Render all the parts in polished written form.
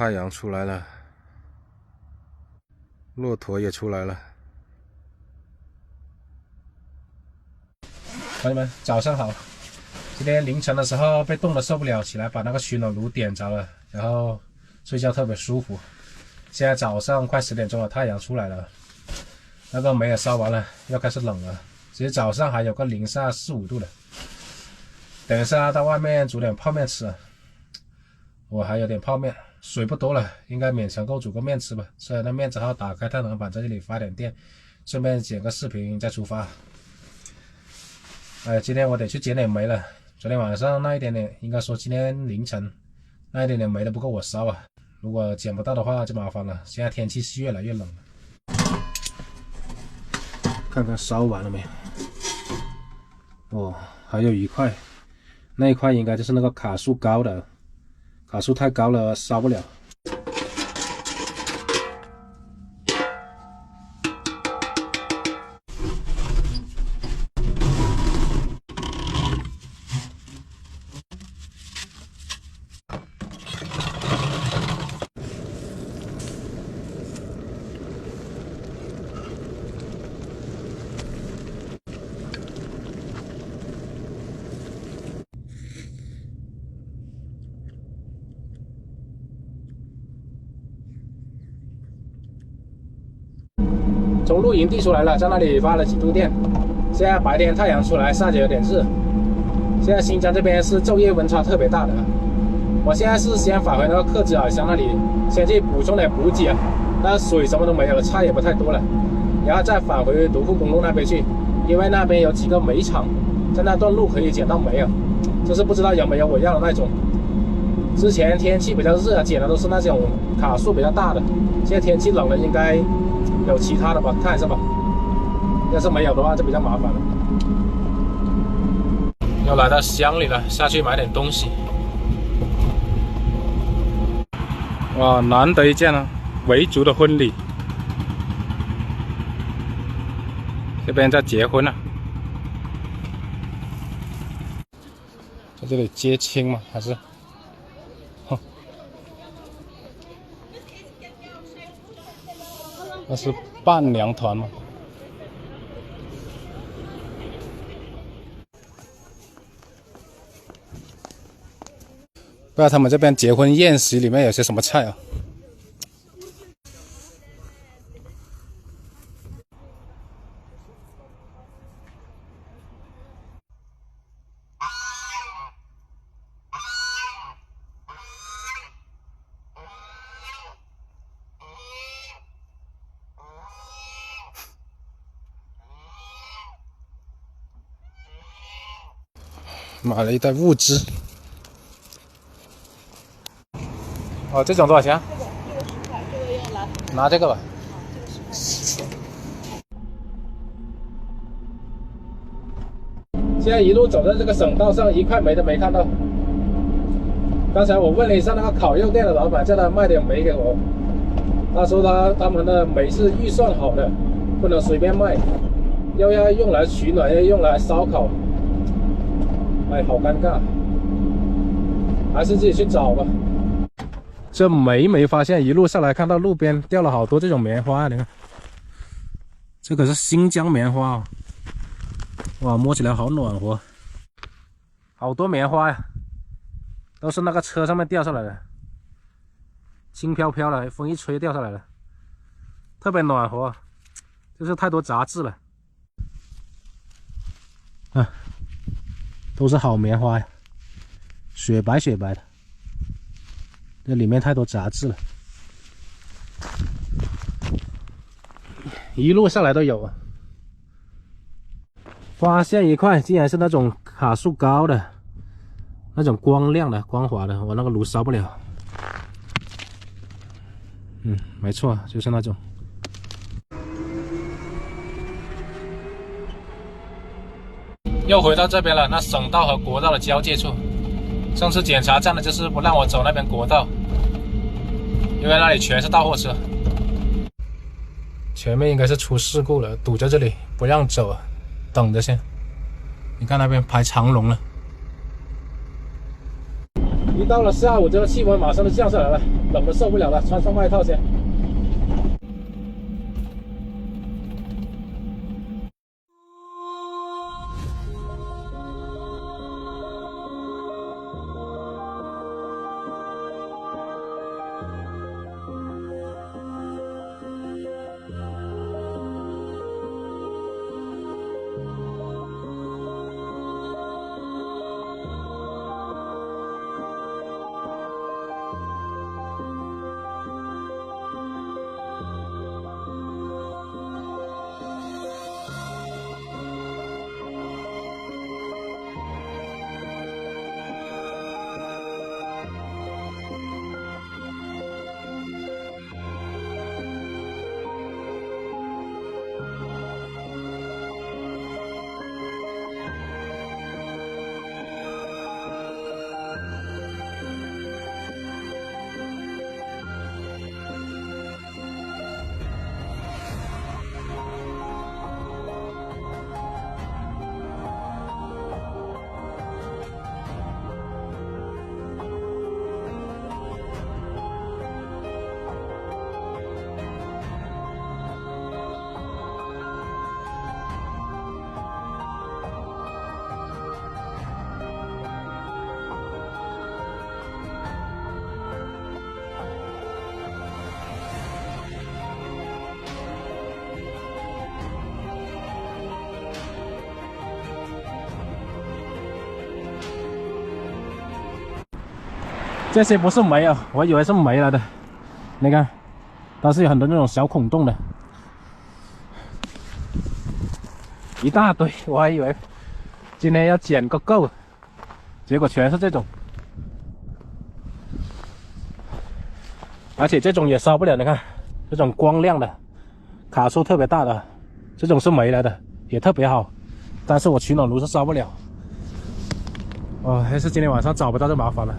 太阳出来了，骆驼也出来了。朋友们，早上好！今天凌晨的时候被冻得受不了，起来把那个取暖炉点着了，然后睡觉特别舒服。现在早上快10点钟了，太阳出来了，那个煤也烧完了，要开始冷了。其实早上还有个零下4、5度的。等一下到外面煮点泡面吃。我还有点泡面，水不多了，应该勉强够煮个面吃吧。所以那面只好打开太阳板在这里发点电，顺便剪个视频再出发。今天我得去捡点煤了。昨天晚上那一点点，应该说今天凌晨那一点点煤都不够我烧啊。如果捡不到的话就麻烦了。现在天气是越来越冷了。看看烧完了没有？哦，还有一块，那一块应该就是那个卡数高的。卡数太高了，烧不了。从露营地出来了，在那里发了几度电。现在白天太阳出来，晒着有点热。现在新疆这边是昼夜温差特别大的。我现在是先返回那个克孜尔乡那里，先去补充点补给啊。那水什么都没有了，菜也不太多了，然后再返回独库公路那边去，因为那边有几个煤厂，在那段路可以捡到煤啊。就是不知道有没有我要的那种。之前天气比较热，捡的都是那种卡数比较大的。现在天气冷了，应该有其他的吧，看一下吧。要是没有的话就比较麻烦了。又来到乡里了，下去买点东西。哇，难得一见啊，维族的婚礼。这边在结婚了。在这里接亲吗？还是？那是伴娘团吗？不知道他们这边结婚宴席里面有些什么菜啊？买了一袋物资。哦，这种多少钱？这个10块，这个要拿。拿这个吧。现在一路走在这个省道上，一块煤都没看到。刚才我问了一下那个烤肉店的老板，叫他卖点煤给我。他说他们的煤是预算好的，不能随便卖，又要用来取暖，又要用来烧烤。哎，好尴尬，还是自己去找吧。这煤没发现，一路上来看到路边掉了好多这种棉花，你看，这可是新疆棉花哦。哇，摸起来好暖和，好多棉花呀，都是那个车上面掉下来的，轻飘飘的，风一吹掉下来了，特别暖和，就是太多杂质了。啊，都是好棉花呀，雪白雪白的，这里面太多杂质了，一路上来都有啊。发现一块竟然是那种卡数高的，那种光亮的光滑的，我那个炉烧不了。没错，就是那种。又回到这边了，那省道和国道的交界处。上次检查站的就是不让我走那边国道，因为那里全是大货车。前面应该是出事故了，堵在这里不让走啊。等着先，你看那边排长龙了。一到了下午，这个气温马上就降下来了，冷的受不了了，穿上外套先。这些不是煤啊，我以为是煤来的。你看，它是有很多那种小孔洞的，一大堆。我还以为今天要捡个够，结果全是这种。而且这种也烧不了，你看，这种光亮的，卡数特别大的，这种是煤来的，也特别好。但是我取暖炉是烧不了。哦，还是今天晚上找不到就麻烦了。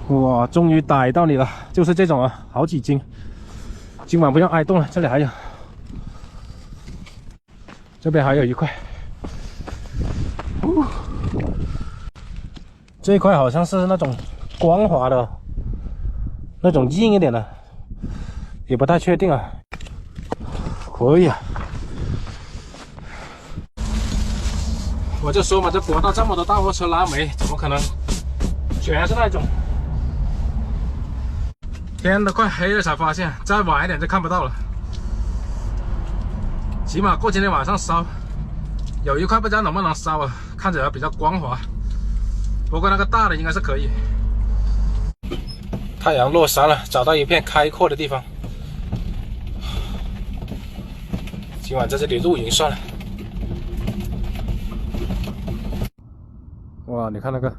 哇，终于逮到你了，就是这种啊，好几斤。今晚不用挨冻了，这里还有，这边还有一块。这一块好像是那种光滑的，那种硬一点的，也不太确定啊。可以啊。我就说嘛，这国道这么多大货车拉煤，怎么可能全是那种？天都快黑了才发现，再晚一点就看不到了。起码过今天晚上烧，有一块不知道能不能烧啊，看起来比较光滑。不过那个大的应该是可以。太阳落山了，找到一片开阔的地方。今晚在这里露营算了。哇，你看那个，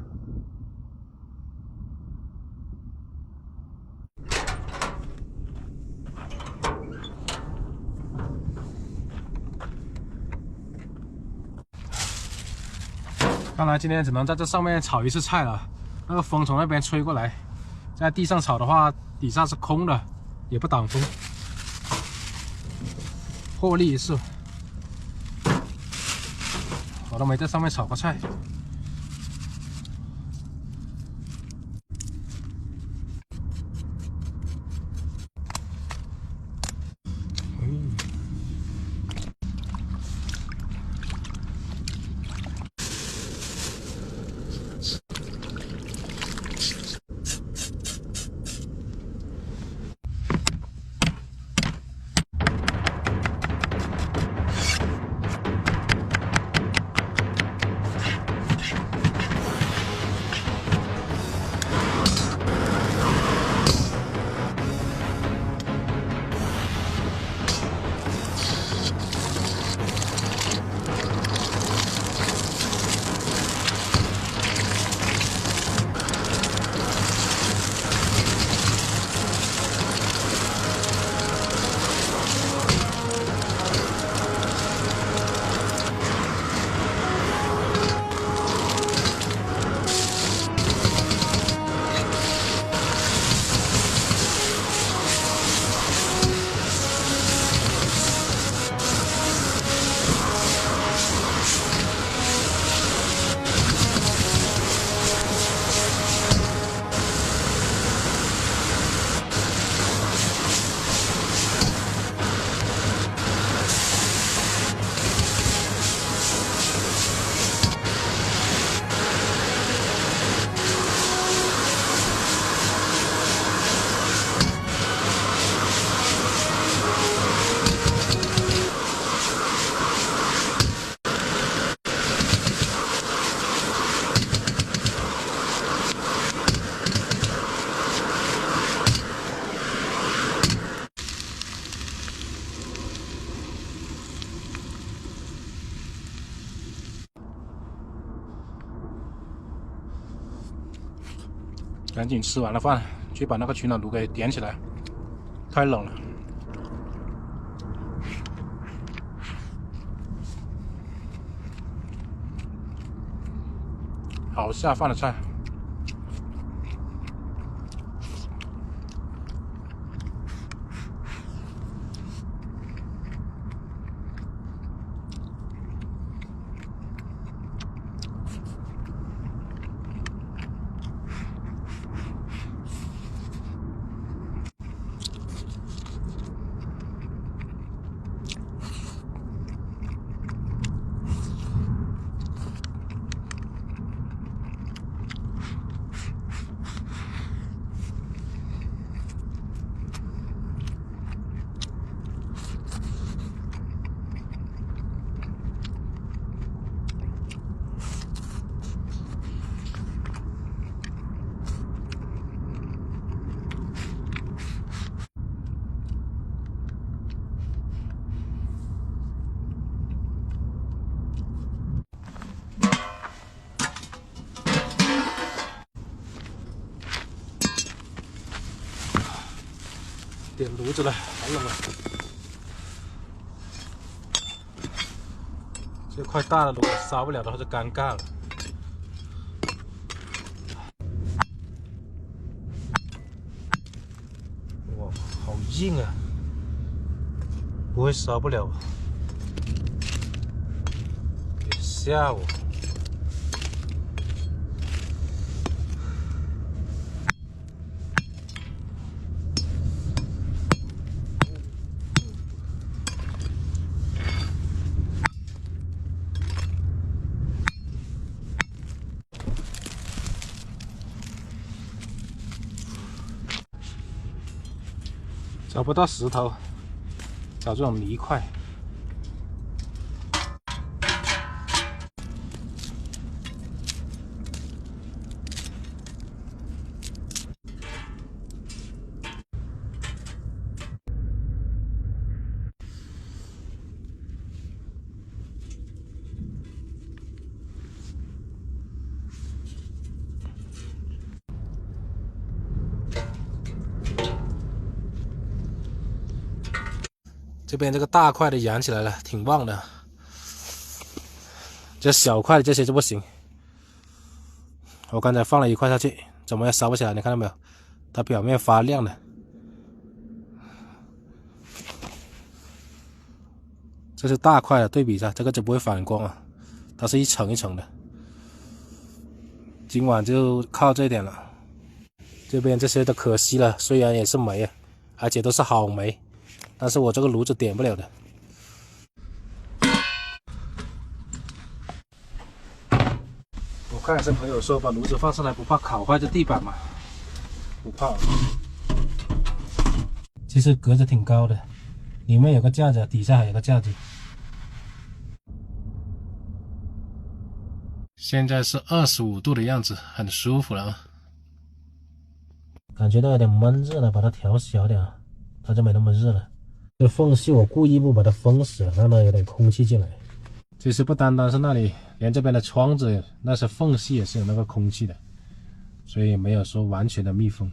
看来今天只能在这上面炒一次菜了。那个风从那边吹过来，在地上炒的话，底下是空的，也不挡风，获利一次。我都没在上面炒过菜。赶紧吃完了饭，去把那个取暖炉给点起来，太冷了。好下饭的菜。点炉子了，好冷啊！这块大的炉烧不了的话就尴尬了。哇，好硬啊！不会烧不了吧？别吓我！找不到石头，找这种泥块。这边这个大块的扬起来了，挺旺的。这小块的这些就不行。我刚才放了一块下去，怎么也烧不起来？你看到没有？它表面发亮的。这是大块的，对比一下，这个就不会反光啊，它是一层一层的。今晚就靠这点了。这边这些都可惜了，虽然也是煤啊，而且都是好煤。但是我这个炉子点不了的。我看是朋友说把炉子放上来不怕烤坏这地板嘛，不怕。其实格子挺高的，里面有个架子，底下还有个架子。现在是25度的样子，很舒服了啊。感觉到有点闷热了，把它调小点，它就没那么热了。这缝隙我故意不把它封死了，让它有点空气进来。其实不单单是那里，连这边的窗子那些缝隙也是有那个空气的，所以没有说完全的密封。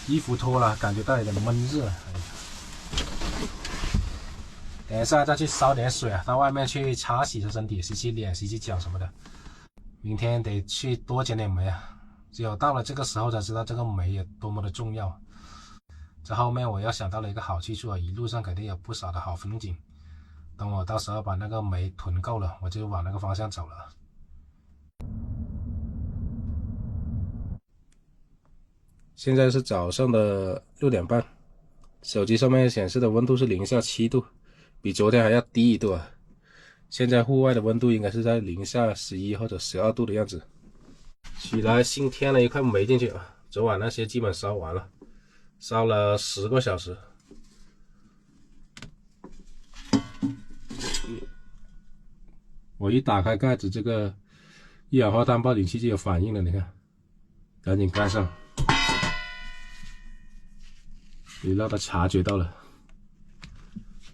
衣服脱了，感觉到有点闷热。哎呀，等一下再去烧点水啊，到外面去擦洗身体，洗洗脸、洗洗脚什么的。明天得去多捡点煤啊！只有到了这个时候才知道这个煤有多么的重要。这后面我又想到了一个好去处啊，一路上肯定有不少的好风景。等我到时候把那个煤囤够了，我就往那个方向走了。现在是早上的6点半，手机上面显示的温度是-7度，比昨天还要低1度啊。现在户外的温度应该是在-11或者12度的样子。起来新添了一块煤进去啊，昨晚那些基本烧完了，烧了10个小时。我一打开盖子，这个一氧化碳报警器就有反应了，你看，赶紧盖上。你让他察觉到了，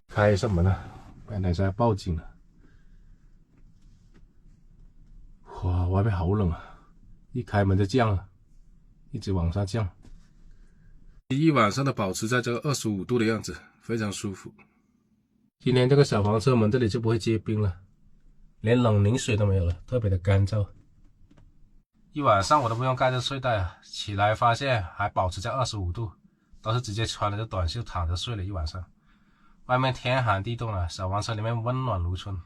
开一扇门了，不然等一下要报警了。哇，外面好冷啊！一开门就降了。一直往下降，一晚上都保持在这个25度的样子，非常舒服。今天这个小黄车门这里就不会结冰了，连冷凝水都没有了，特别的干燥。一晚上我都不用盖这睡袋啊，起来发现还保持在25度，都是直接穿了个短袖躺着睡了一晚上。外面天寒地冻了，小黄车里面温暖如春。